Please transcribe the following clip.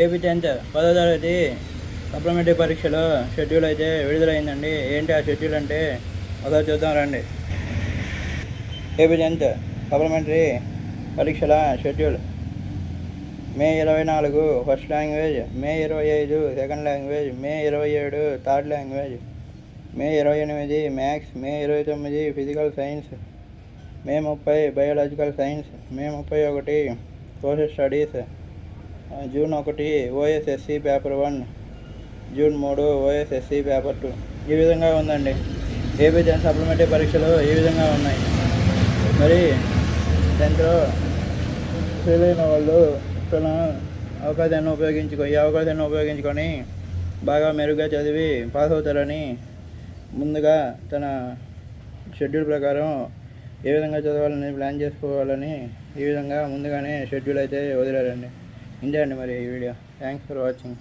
AP 10th 10వ తరగతి supplementary పరీక్షలో షెడ్యూల్ అయితే విడుదలైందండి. ఏంటి ఆ షెడ్యూల్ అంటే ఒకసారి చూద్దాం రండి. ఏపీ 10th సప్లిమెంటరీ పరీక్షల షెడ్యూల్: మే 24 ఫస్ట్ లాంగ్వేజ్, మే 25 సెకండ్ లాంగ్వేజ్, మే 27 థర్డ్ లాంగ్వేజ్, మే 28 మ్యాథ్స్, మే 29 ఫిజికల్ సైన్స్, మే 30 బయోలాజికల్ సైన్స్, మే 31 social studies, June 1 OSSC paper 1, June 3 OSSC paper 2. ఈ విధంగా ఉందండి. ఏపీ 10th సప్లిమెంటరీ పరీక్షలు ఈ విధంగా ఉన్నాయి. మరి 10thలో ఫెయిల్ అయిన వాళ్ళు తన ఈ అవకాశాన్ని ఉపయోగించుకొని బాగా మెరుగ్గా చదివి పాస్ అవుతారని ముందుగా తన షెడ్యూల్ ప్రకారం ఏ విధంగా చదవాలని ప్లాన్ చేసుకోవాలని ఈ విధంగా ముందుగానే షెడ్యూల్ అయితే వదిలారండి. ఇంతే అండి మరి ఈ వీడియో. Thanks for watching.